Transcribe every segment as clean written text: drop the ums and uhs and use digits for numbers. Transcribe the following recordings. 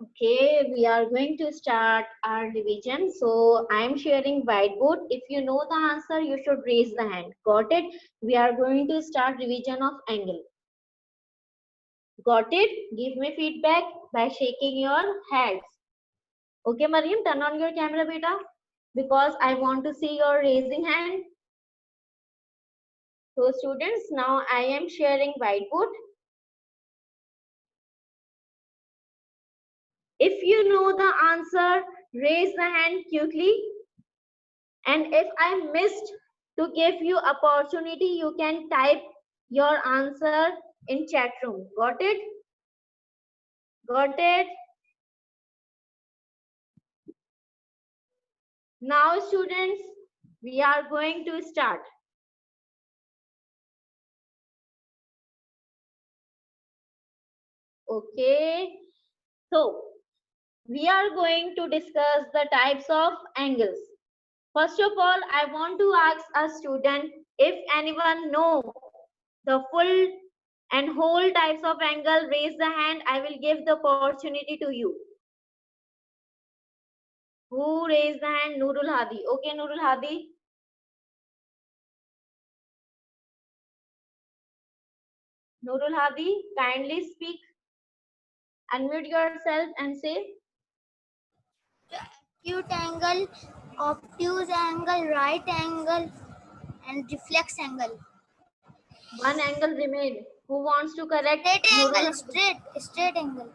Okay, we are going to start our revision. So I am sharing whiteboard. If you know the answer, you should raise the hand. Got it? We are going to start revision of angle. Got it? Give me feedback by shaking your heads. Okay, Mariam, turn on your camera, beta, because I want to see your raising hand. So students, now I am sharing whiteboard. If you know the answer, raise the hand quickly. And if I missed to give you opportunity, you can type your answer in chat room. Got it? Got it? Now students, we are going to start. Okay. So we are going to discuss the types of angles. First of all, I want to ask a student if anyone know the full and whole types of angle, raise the hand. I will give the opportunity to you. Who raised the hand? Nurul Hadi. Okay, Nurul Hadi. Nurul Hadi, kindly speak. Unmute yourself and say. Acute angle, obtuse angle, right angle, and reflex angle. One angle remain. Who wants to correct? Straight Nurul angle, Hadi. straight angle.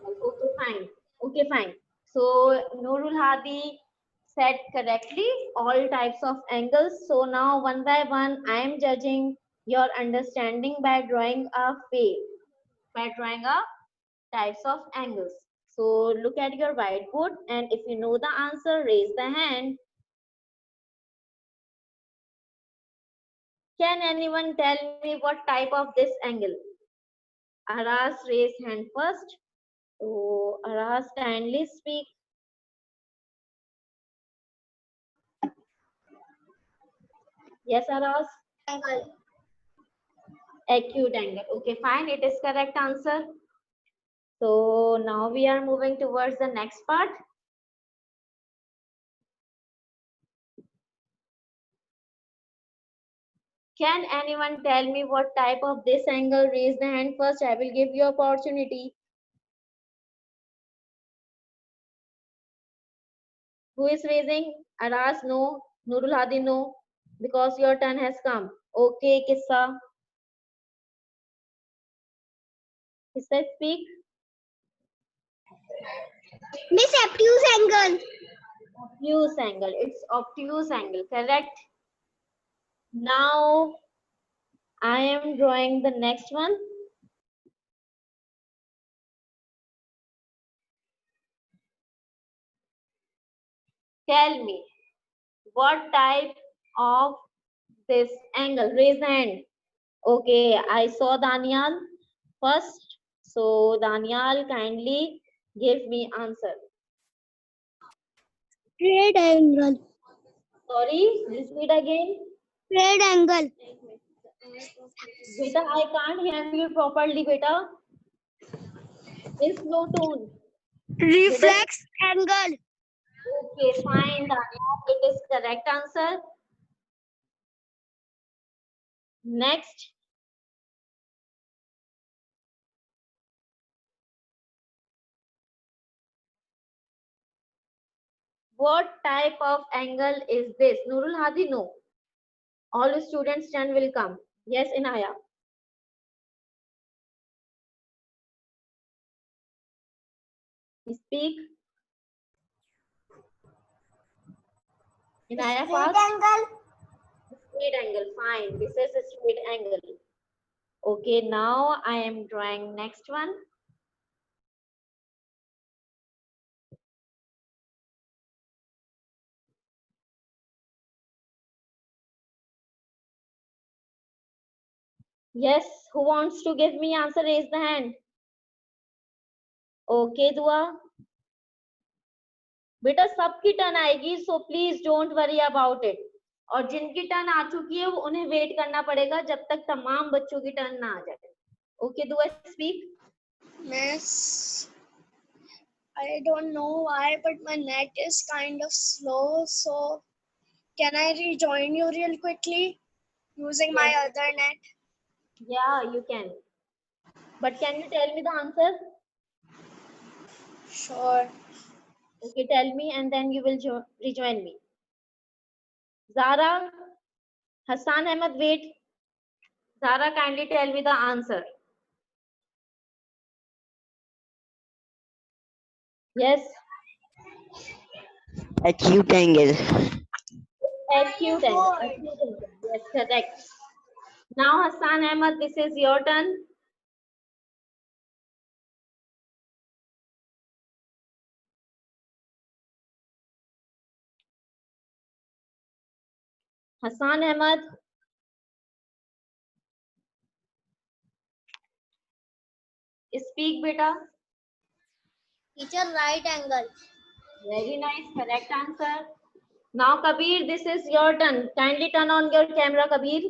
Okay, fine. Okay, fine. So Nurul Hadi said correctly all types of angles. So now one by one, I am judging your understanding by drawing a face, by drawing a types of angles. So look at your whiteboard, and if you know the answer, raise the hand. Can anyone tell me what type of this angle? Aras raise hand first. So Aras, kindly speak. Yes, Aras. Angle. Acute angle. Okay, fine. It is correct answer. So now we are moving towards the next part. Can anyone tell me what type of this angle? Raise the hand first. I will give you opportunity. Who is raising? Aras, no. Nurul Hadi, no. Because your turn has come. Okay, Kissa. Kissa, speak. Miss obtuse angle. Obtuse angle. It's obtuse angle. Correct. Now I am drawing the next one. Tell me what type of this angle? Raise the hand. Okay, I saw Daniel first. So Daniel, kindly give me answer. Straight angle. Sorry, repeat again. Straight angle. Beta, I can't hear you properly, beta. It's low tone. Reflex angle. Okay, fine, Daniel. It is correct answer. Next. What type of angle is this? Nurul Hadi, no. All students' turn will come. Yes, Inaya. Speak. Inaya, fast. Angle. Straight angle, fine. This is a straight angle. Okay, now I am drawing next one. Yes, who wants to give me answer? Raise the hand. Okay, Dua. बेटा सबकी turn आएगी, so please don't worry about it. और जिनकी turn आ चुकी है वो उन्हें wait करना पड़ेगा जब तक तमाम बच्चों की टर्न ना आ जाए. ओके, दुआ, speak. Miss I don't know why, but my net is kind of slow. So can I rejoin you real quickly using my Yes. other net? Yeah, you can. But can you tell me the answer? Sure. Okay, tell me and then you will rejoin me. Zara, Hassan Ahmed, wait. Zara, kindly tell me the answer. Yes, Acute angle. acute angle. Acute angle. Yes, correct. Now, Hassan Ahmed, this is your turn. Hassan Ahmed, speak, beta. Teacher, right angle. Very nice, correct answer. Now, Kabir, this is your turn. Kindly turn on your camera, Kabir.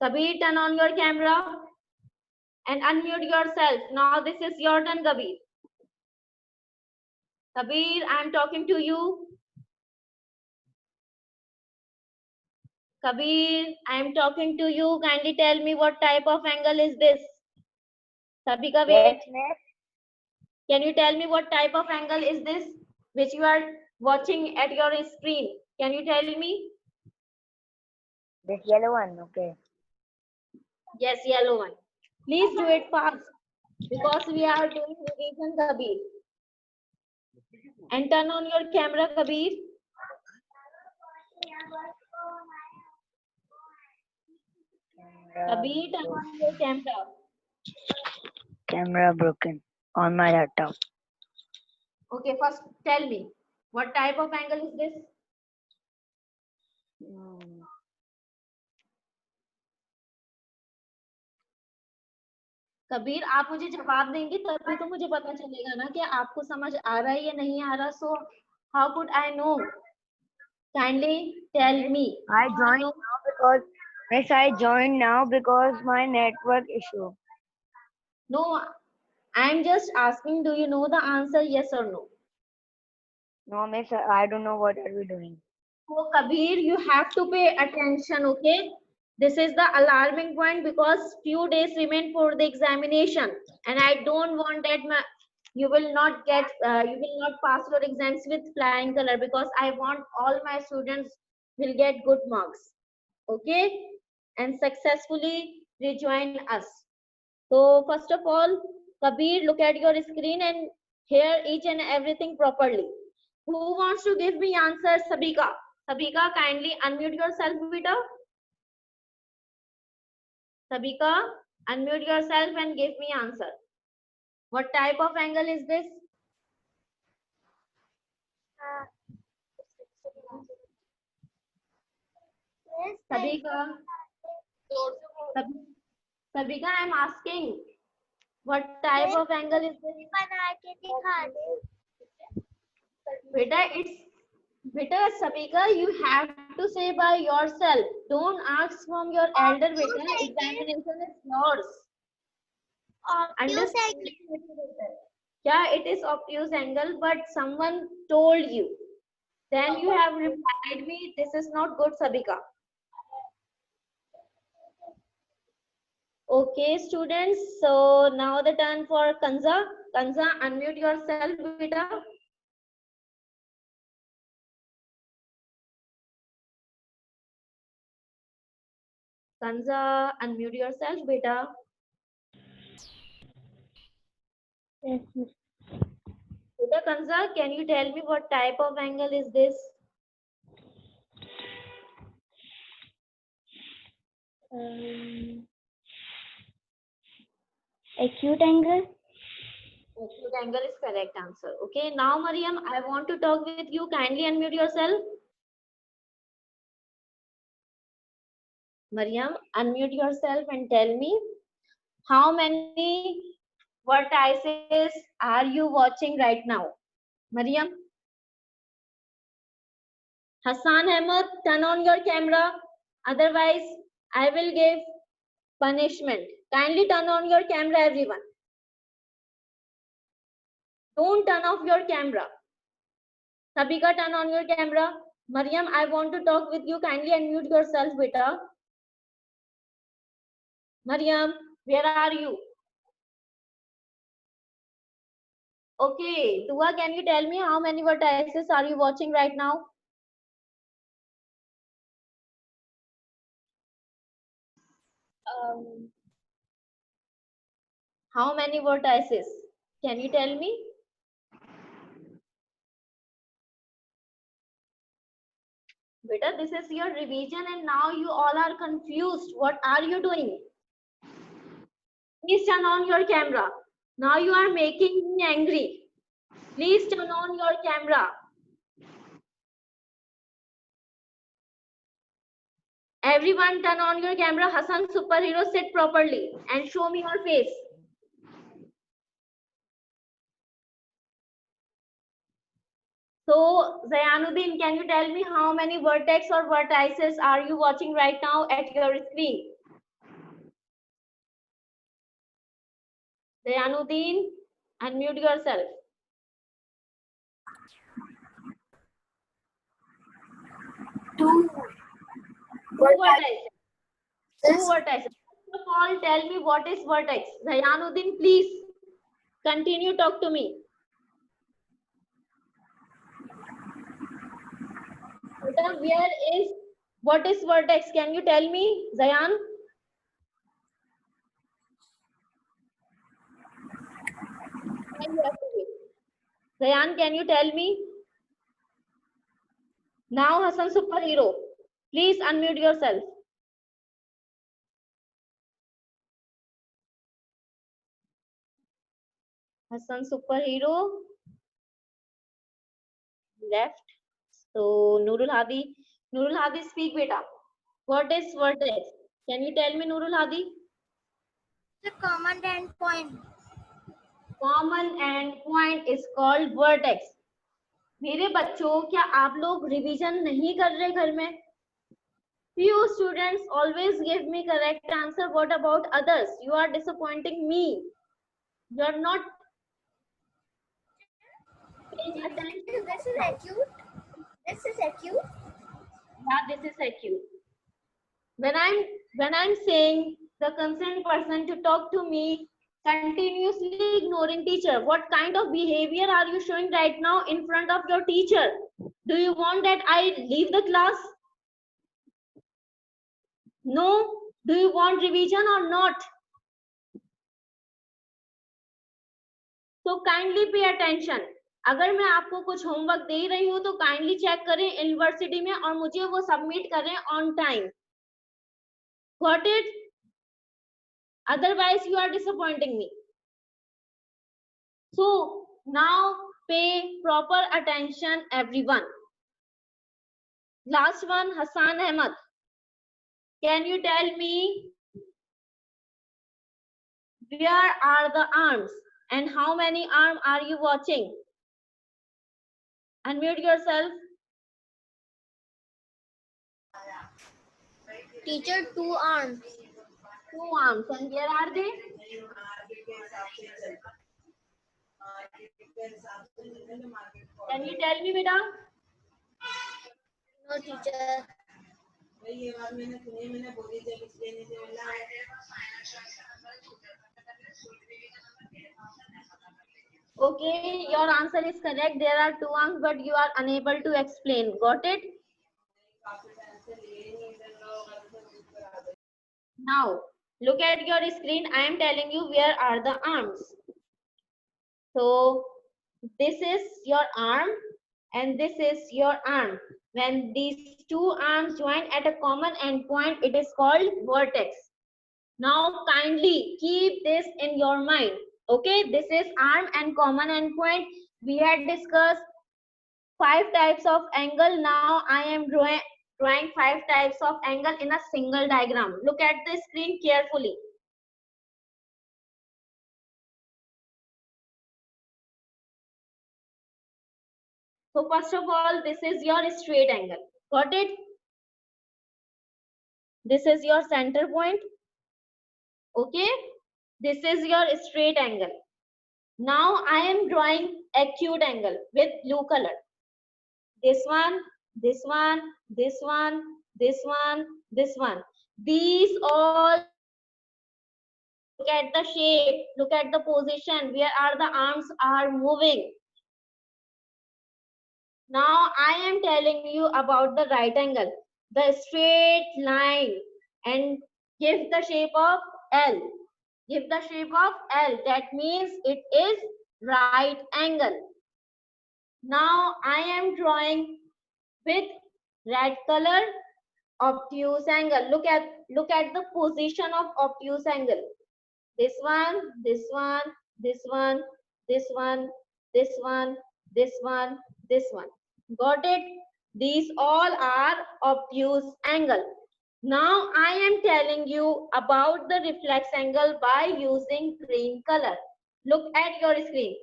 Kabir, turn on your camera and unmute yourself. Now, this is your turn, Kabir. Kabir, I am talking to you. Kabir, I am talking to you. Kindly tell me what type of angle is this? Sabika, wait. Yes, Can you tell me what type of angle is this which you are watching at your screen? Can you tell me? this yellow one. Okay. Yes, yellow one. Please do it fast because we are doing revision, Kabir. And turn on your camera, Kabir. Kabir, turn on your camera. Camera broken on my laptop. Okay, first tell me what type of angle is this? Kabir आप मुझे जवाब देंगे तभी तो मुझे पता चलेगा ना कि आपको समझ आ रहा है या नहीं आ रहा. So how could I know? Kindly tell me. I joined now because Miss, I joined now because my network issue. No, I'm just asking, do you know the answer, yes or no? No, Miss, I don't know what are we doing. So Kabir, you have to pay attention, okay? This is the alarming point because few days remain for the examination, and I don't want that you will not pass your exams with flying color because I want all my students will get good marks, okay? And successfully rejoin us. So first of all, Kabir, look at your screen and hear each and everything properly. Who wants to give me answers, Sabika? Sabika, kindly unmute yourself, beta. Sabika, unmute yourself and give me answer. What type of angle is this? Sabika, Sabika, I'm asking, what type of angle is this? Beta, Sabika, you have to say by yourself. Don't ask from your elder, beta. Examination is yours. Understand? Yeah, it is obtuse angle, but someone told you. Then you have replied me, this is not good, Sabika. Okay, students. So now the turn for Kanza. Kanza, unmute yourself, beta. Kanza, unmute yourself, beta. Yes, Miss. Beta Kanza, can you tell me what type of angle is this? Acute angle. Acute angle is correct answer. Okay, now Mariam, I want to talk with you. Kindly unmute yourself. Mariam, unmute yourself and tell me how many vertices are you watching right now? Mariam? Hassan Ahmed, turn on your camera. Otherwise, I will give punishment. Kindly turn on your camera, everyone. Don't turn off your camera. Sabika, turn on your camera. Mariam, I want to talk with you. Kindly unmute yourself, beta. Mariam, where are you? Okay, Dua, can you tell me how many vertices are you watching right now? How many vertices? Can you tell me? Beta, this is your revision and now you all are confused. What are you doing? Please turn on your camera. Now you are making me angry. Please turn on your camera. Everyone turn on your camera. Hassan Superhero, sit properly and show me your face. So, Zayanuddin, can you tell me how many vertex or vertices are you watching right now at your screen? Zayanuddin, unmute yourself. Two. Two vertices. Two vertices. First of all, tell me what is vertex. Zayanuddin, please continue talk to me. Where is, what is vertex? Can you tell me, Zayan? Zayan, can you tell me? Now Hassan Superhero, please unmute yourself. Hassan Superhero left. So Nurul Hadi, speak beta. What is vertex? Can you tell me, Nurul Hadi? The common endpoint. Common endpoint is called vertex. मेरे बच्चों, क्या आप लोग revision नहीं कर रहे घर में? Few students always give me correct answer. What about others? You are disappointing me. You are not paying attention. This is acute. This is acute. Yeah, this is acute. When I'm saying the concerned person to talk to me, continuously ignoring teacher, what kind of behavior are you showing right now in front of your teacher? Do you want that I leave the class? No. Do you want revision or not? So kindly pay attention. अगर मैं आपको कुछ homework दे रही हूँ तो kindly check करें university में और मुझे वो सबमिट करें on time. Got it? Otherwise you are disappointing me. So now pay proper attention, everyone. Last one, Hassan Ahmed. Can you tell me where are the arms and how many arms are you watching? Unmute yourself. Teacher, 2 arms. 2 arms. And where are they? Can you tell me, beta? No, teacher. Okay, your answer is correct. There are 2 arms, but you are unable to explain. Got it? Now, look at your screen. I am telling you where are the arms. So, this is your arm and this is your arm. When these 2 arms join at a common endpoint, it is called vertex. Now, kindly keep this in your mind. Okay, this is arm and common endpoint. We had discussed 5 types of angle. Now I am drawing 5 types of angle in a single diagram. Look at the screen carefully. So first of all, this is your straight angle. Got it? This is your center point. Okay, this is your straight angle. Now I am drawing acute angle with blue color. This one, this one, this one, this one, this one. These all look at the shape, look at the position, where are the arms are moving. Now I am telling you about the right angle, the straight line, and give the shape of L. Give the shape of L. That means it is right angle. Now I am drawing with red color obtuse angle. Look at the position of obtuse angle. This one, this one, this one, this one, this one, this one, this one. Got it? These all are obtuse angle. Now I am telling you about the reflex angle by using green color. Look at your screen.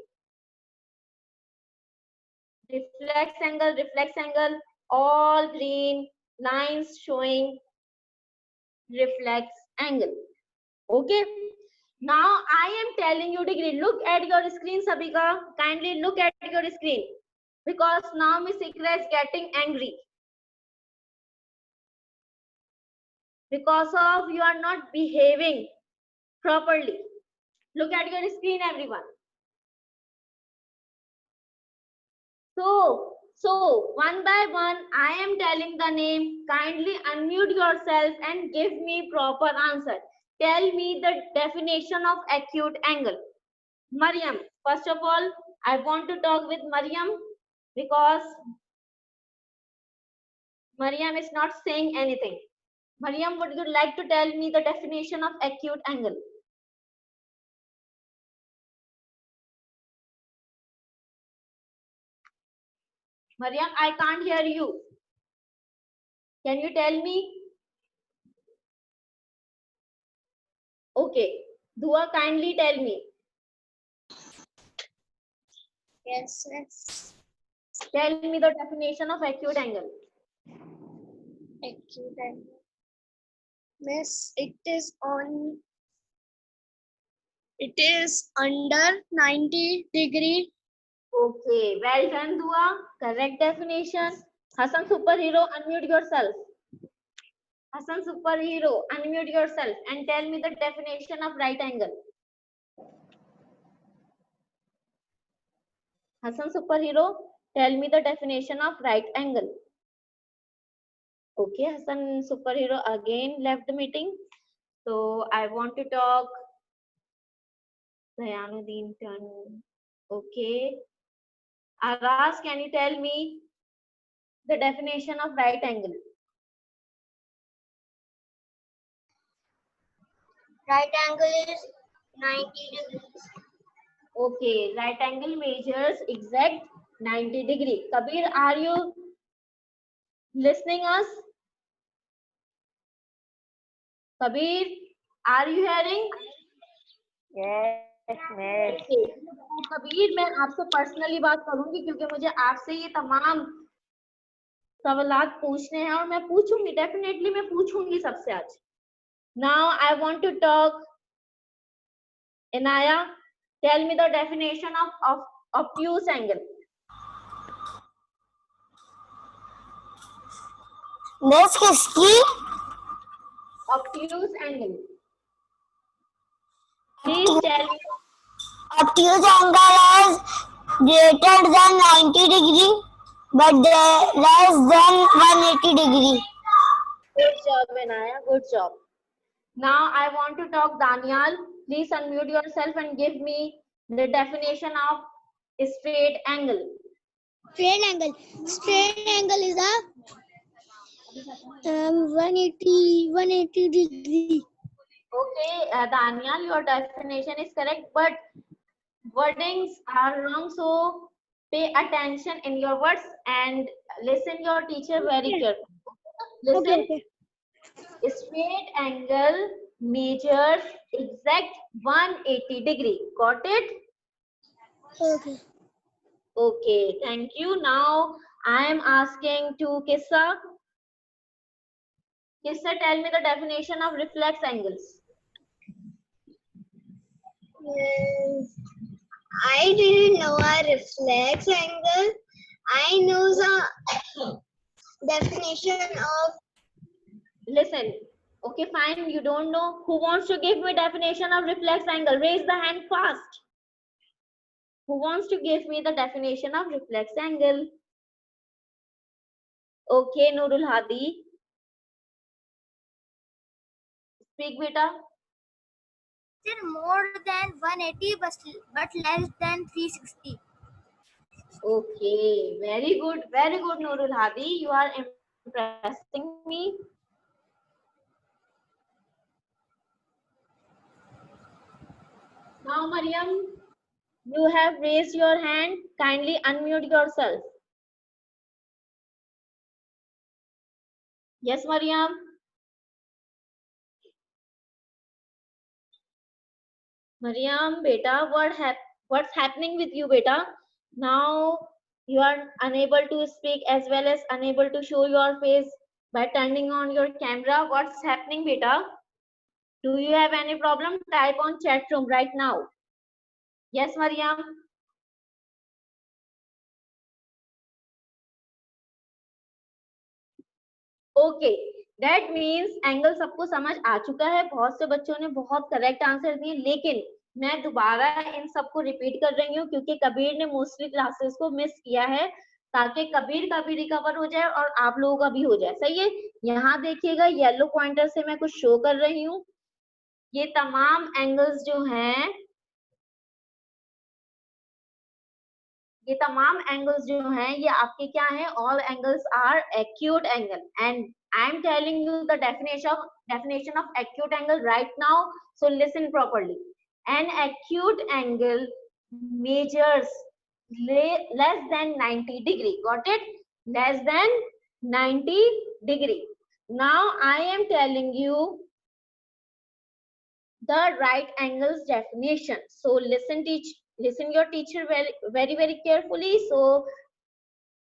Reflex angle, all green lines showing reflex angle. Okay. Now I am telling you degree. Look at your screen, Sabika. Kindly look at your screen. Because now Miss Ikra is getting angry. Because of you are not behaving properly. Look at your screen, everyone. So one by one, I am telling the name. Kindly unmute yourself and give me proper answer. Tell me the definition of acute angle. Mariam, first of all, I want to talk with Mariam because Mariam is not saying anything. Mariam, would you like to tell me the definition of acute angle? Mariam, I can't hear you. Can you tell me? Okay. Dua, kindly tell me. Yes. Tell me the definition of acute angle. Acute angle. Miss, it is under 90 degree. Okay, well done, Dua. Correct definition. Hassan Superhero, unmute yourself. Hassan Superhero, unmute yourself and tell me the definition of right angle. Hassan Superhero, tell me the definition of right angle. Okay, Hassan Superhero again left the meeting. So I want to talk. Dayanuddin turn. Okay. Aras, can you tell me the definition of right angle? Right angle is 90 degrees. Okay, right angle measures exact 90 degree. Kabir, are you listening us? Kabir, are you hearing? Yes, miss. Okay. Kabir मैं आपसे personally बात करूंगी क्योंकि मुझे आपसे ये तमाम सवालात पूछने हैं और मैं पूछूंगी डेफिनेटली मैं पूछूंगी सबसे आज. Now I want to talk. Inaya, tell me the definition of obtuse angle. Miss किसकी? Obtuse angle. Please tell me. Obtuse angle is greater than 90 degree but less than 180 degree. Good job, Inaya. Good job. Now I want to talk Daniel. Please unmute yourself and give me the definition of straight angle. Straight angle is a 180 degree. Okay, Daniel, your definition is correct, but wordings are wrong. So pay attention in your words and listen your teacher very carefully. Listen. Okay. Straight angle measures exact 180 degree. Got it? Okay. Okay, thank you. Now I am asking to Kissa. Kissa, tell me the definition of reflex angles. I didn't know a reflex angle. I know the definition of. Listen. Okay, fine. You don't know. Who wants to give me definition of reflex angle? Raise the hand fast. Who wants to give me the definition of reflex angle? Okay, Nurul Hadi. Speak, beta. More than 180 but less than 360. Okay, very good, Nurul Hadi. You are impressing me. Now, Mariam, you have raised your hand. Kindly unmute yourself. Yes, Mariam. Mariam, beta, what's happening with you, beta? Now you are unable to speak as well as unable to show your face by turning on your camera. What's happening, beta? Do you have any problem? Type on chat room right now. Yes, Mariam. Okay that means angle सबको समझ आ चुका है। बहुत से बच्चों ने बहुत correct answer दिए, लेकिन मैं दोबारा इन सबको रिपीट कर रही हूँ क्योंकि कबीर ने मोस्टली क्लासेस को मिस किया है, ताकि कबीर का भी रिकवर हो जाए और आप लोगों का भी हो जाए। सही है, यहाँ देखिएगा येलो पॉइंटर से मैं कुछ शो कर रही हूँ। ये तमाम एंगल्स जो हैं, ये तमाम एंगल्स जो हैं ये आपके क्या हैं? All angles are acute angle and I am telling you the definition of acute angle right now, so listen properly. An acute angle measures less than 90 degree. Got it? Less than 90 degree. Now I am telling you the right angles definition. So listen your teacher very carefully. So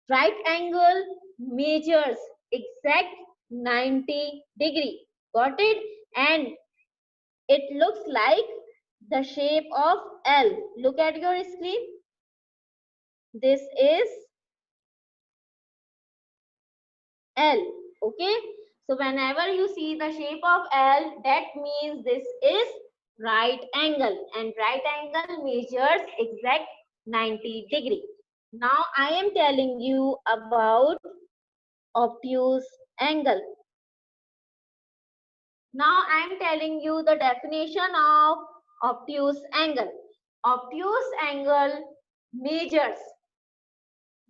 right angle measures exact 90 degree. Got it? And it looks like the shape of L. Look at your screen. This is L. Okay, so whenever you see the shape of L, that means this is right angle, and right angle measures exact 90 degree. Now I am telling you about obtuse angle. Now I am telling you the definition of obtuse angle. Obtuse angle measures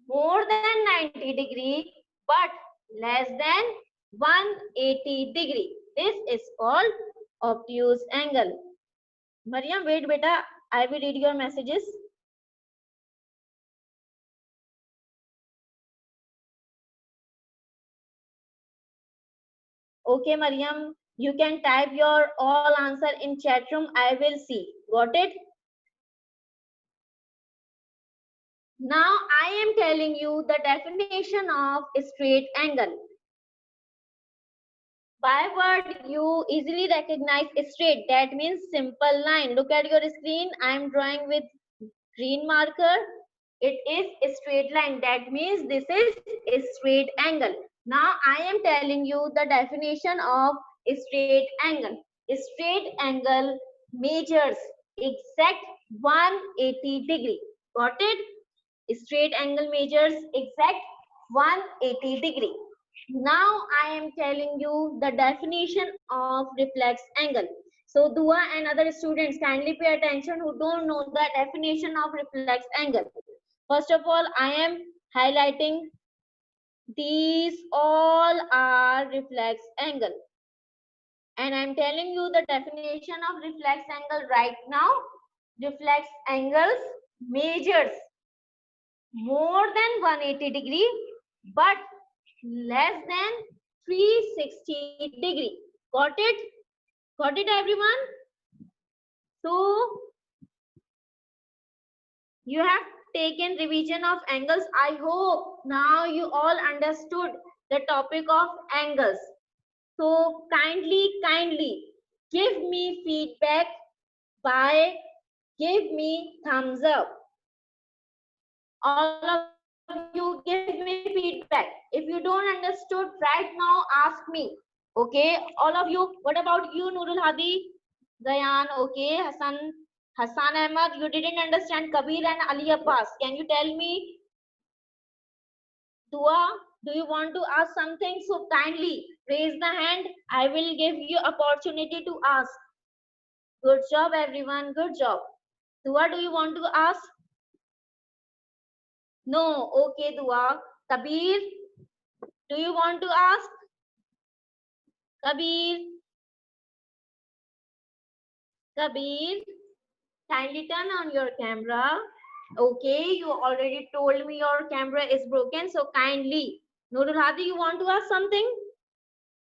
more than 90 degree but less than 180 degree. This is called obtuse angle. Mariam, wait beta, I will read your messages. Okay, Mariam, you can type your all answer in chat room. I will see. Got it? Now I am telling you the definition of straight angle. By word you easily recognize straight. That means simple line. Look at your screen. I am drawing with green marker. It is a straight line. That means this is a straight angle. Now I am telling you the definition of a straight angle. A straight angle measures exact 180 degree. Got it? A straight angle measures exact 180 degree. Now I am telling you the definition of reflex angle. So Dua and other students kindly pay attention who don't know the definition of reflex angle. First of all, I am highlighting these all are reflex angle. And I am telling you the definition of reflex angle right now. Reflex angles measures more than 180 degree but less than 360 degree. Got it? Got it, everyone? So you have taken revision of angles. I hope now you all understood the topic of angles. So kindly give me feedback by give me thumbs up. All of you give me feedback. If you don't understood right now, ask me. Okay, all of you. What about you, Nurul Hadi? Zayan, okay. Hassan Ahmad, you didn't understand Kabir and Ali Abbas. Can you tell me? Dua, do you want to ask something? So kindly raise the hand. I will give you opportunity to ask. Good job, everyone. Good job. Dua, do you want to ask? No. Okay, Dua. Kabir, do you want to ask? Kabir. Kabir, kindly turn on your camera. Okay, you already told me your camera is broken. So kindly, Nurul Hadi, you want to ask something?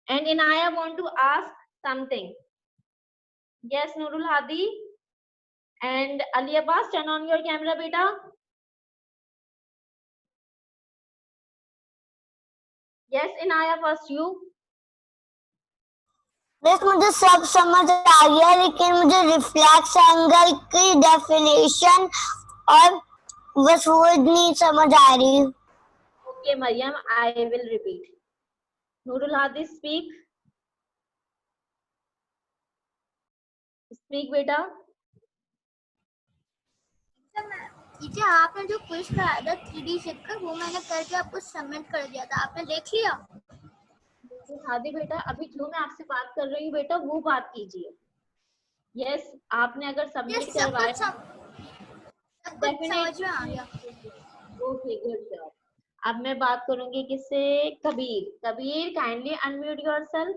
And Inaya want to ask something. Yes, Nurul Hadi. And Ali Abbas, turn on your camera, beta. Yes, Inaya, first you. बस मुझे सब समझ आ गया लेकिन मुझे reflex angle की definition और बस वो नहीं समझ आ रही. Okay, Mariam, I will repeat. Nurul Hadi, speak. Speak, beta. Teacher आपने जो क्विज कराया था 3D शेप का वो मैंने करके आपको सबमिट कर दिया था, आपने देख लिया? हादी बेटा, अभी जो मैं आपसे बात कर रही हूँ बेटा वो बात कीजिए. यस, आपने अगर सबमिट करवाया समझ में आ गया. Okay, good job. अब मैं बात करूंगी किससे? Kabir. Kabir, kindly unmute yourself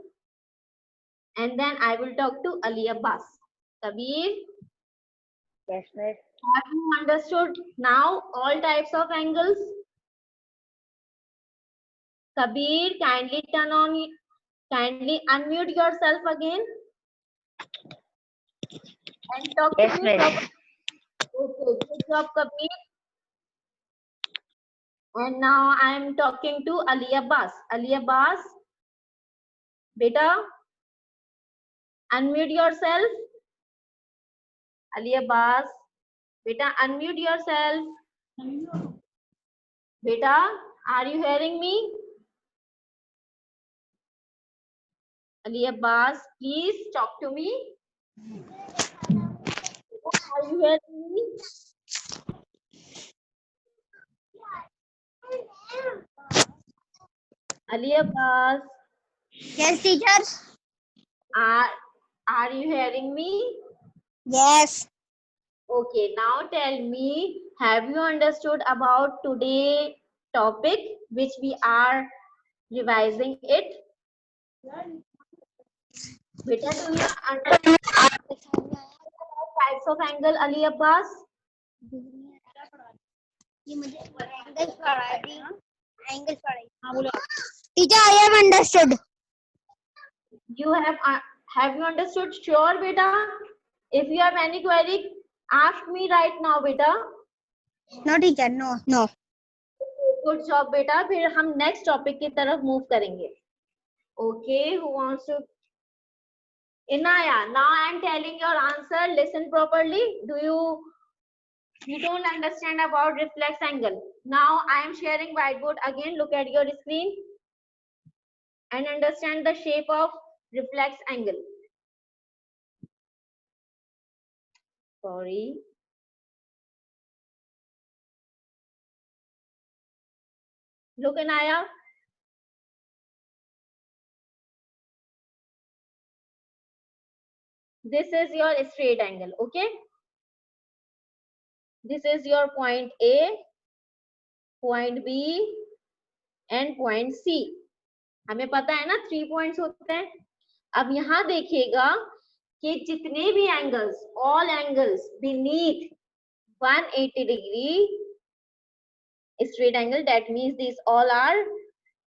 and then I will talk to Ali Abbas. Kabir, Yes, miss. have you understood now all types of angles? Kabir, kindly unmute yourself again and talk Yes, to me. miss. Okay, good job, Kabir. And now I am talking to Ali Abbas. Ali Abbas, beta, unmute yourself. Ali Abbas, beta, unmute yourself. Beta, are you hearing me? Ali Abbas, please talk to me. Are you hearing me? Ali Abbas, Yes, teacher. are you hearing me? Yes. Okay, now tell me, have you understood about today's topic which we are revising it? Beta, do you understand types of angle, Ali Abbas? ये मुझे angle पढ़ा दी. Angle पढ़ाई. हाँ बोलो. Teacher, I have understood. You have you understood? Sure, beta. If you have any query, ask me right now, beta. No, teacher. No. Good job, beta. फिर हम next topic की तरफ move करेंगे. Okay, who wants to? Inaya, now I am telling your answer. Listen properly. You don't understand about reflex angle? Now I am sharing whiteboard again. Look at your screen and understand the shape of reflex angle. Sorry. Look, Inaya. This is your straight angle, okay? This is your point A, point B, and point C. हमें पता है ना 3 points होते हैं. अब यहाँ देखिएगा कि जितने भी angles, all angles beneath 180 degree straight angle, that means these all are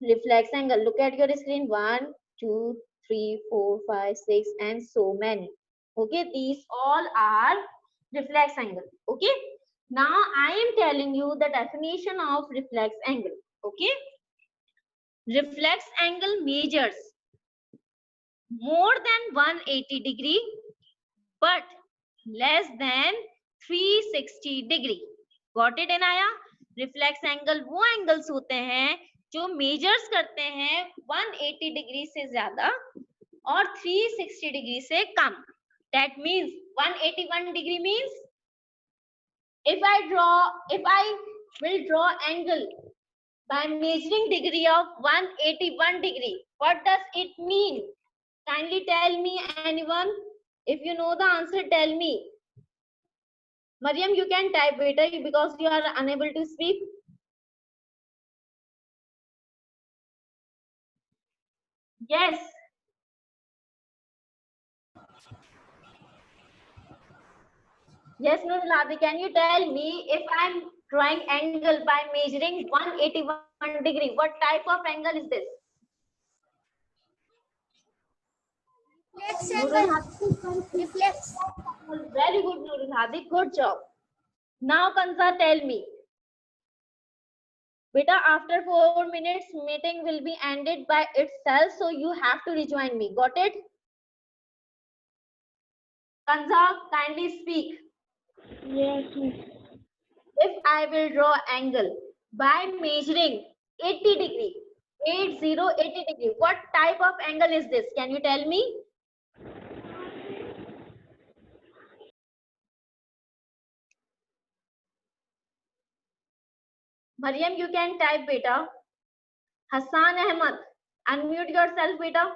reflex angle. Look at your screen. 1, 2, 3, 4, 5, 6, and so many. Okay, these all are reflex angle. Okay, now I am telling you the definition of reflex angle. Okay, reflex angle measures more than 180 degree but less than 360 degree. Got it Inaya? Reflex angle वो angles होते हैं जो measures करते हैं 180 degree से ज्यादा और 360 degree से कम। That means 181 degree means if I will draw angle by measuring degree of 181 degree, what does it mean? Kindly tell me, anyone. If you know the answer, tell me. Mariam, you can type better because you are unable to speak. Yes. Yes, Nuruladi, can you tell me if I'm drawing angle by measuring 181 degree, what type of angle is this? Reflex. Very good, Nurul Hadi. Good job. Now, Kanza, tell me. Beta, after 4 minutes, meeting will be ended by itself, so you have to rejoin me. Got it? Kanza, kindly speak. Yes, miss. If I will draw angle by measuring 80 degree, 80 degree, what type of angle is this? Can you tell me? Mariam, you can type beta. Hassan Ahmad, unmute yourself beta.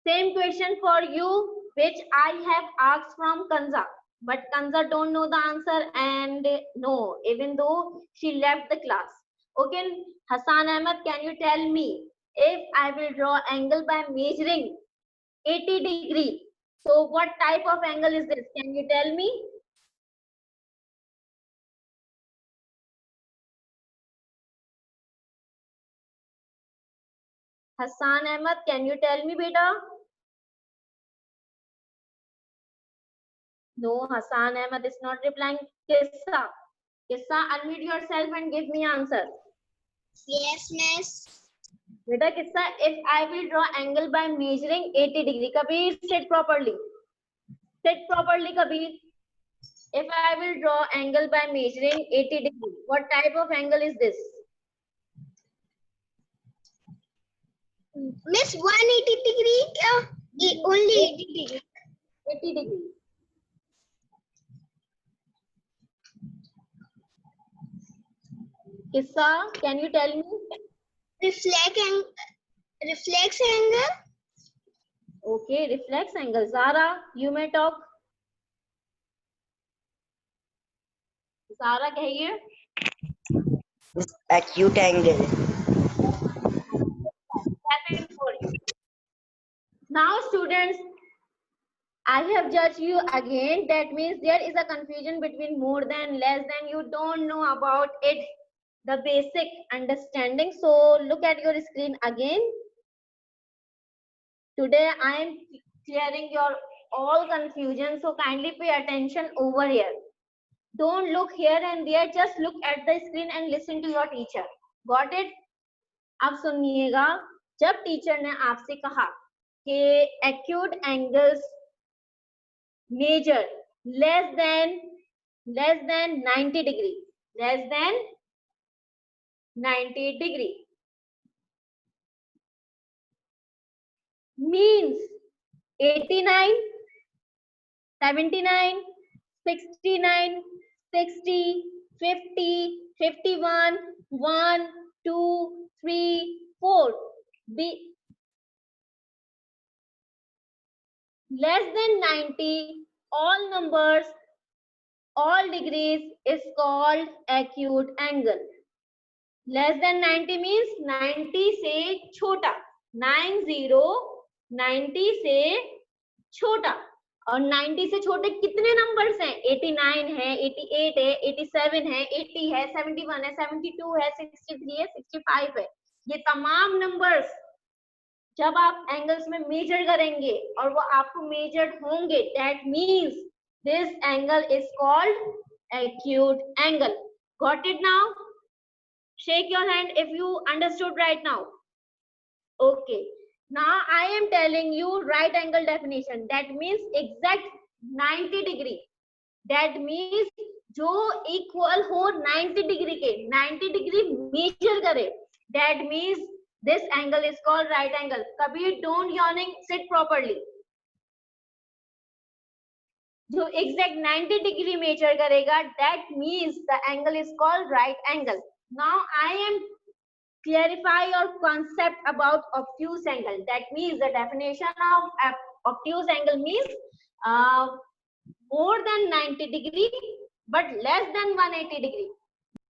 Same question for you which I have asked from Kanza, but Kanza don't know the answer and no, even though she left the class. Okay, Hassan Ahmad, can you tell me if I will draw angle by measuring 80 degree? So what type of angle is this? Can you tell me? Hassan Ahmad, can you tell me beta? No, Hassan Ahmad is not replying. Kissa, unmute yourself and give me answer. Yes, miss. Beta Kissa, if I will draw angle by measuring 80 degree, Kabir, sit properly. Sit properly, Kabir. If I will draw angle by measuring 80 degree, what type of angle is this? Miss 180 degree. Only 80 degree. 80 degree. Kissa, can you tell me? Reflex angle. Okay, reflex angle. Zara, you may talk. Zara, kahiye. Acute angle. Clapping for you. Now, students, I have judged you again. That means there is a confusion between more than, less than. You don't know about it, the basic understanding. So look at your screen again. Today I am clearing your all confusion. So kindly pay attention over here. Don't look here and there. Just look at the screen and listen to your teacher. Got it? अब सुनिएगा, जब teacher ने आपसे कहा कि acute angles measure less than 90 degree, less than 90 degree means 89, 79, 69, 60, 50, 51, 1, 2, 3, 4. Be less than 90, all numbers, all degrees is called acute angle. Less than 90 means 90 से छोटा, 90 से छोटा. और 90 से छोटे कितने नंबर्स हैं? 89 है, 88 है, 87 है, 80 है, 71 है, 72 है, 63 है, 65 है. ये तमाम नंबर्स जब आप एंगल्स में मेजर करेंगे और वो आपको मेजर्ड होंगे, that means this angle is called acute angle. Got it now? Shake your hand if you understood right now. Okay. Now I am telling you right angle definition. That means exact 90 degree, that means जो equal हो 90 degree के, 90 degree major करे, that means this angle is called right angle. कभी don't yawning, seat properly. जो exact 90 degree major करेगा, that means the angle is called right angle. Now I am clarify your concept about obtuse angle. That means the definition of obtuse angle means more than 90 degree but less than 180 degree.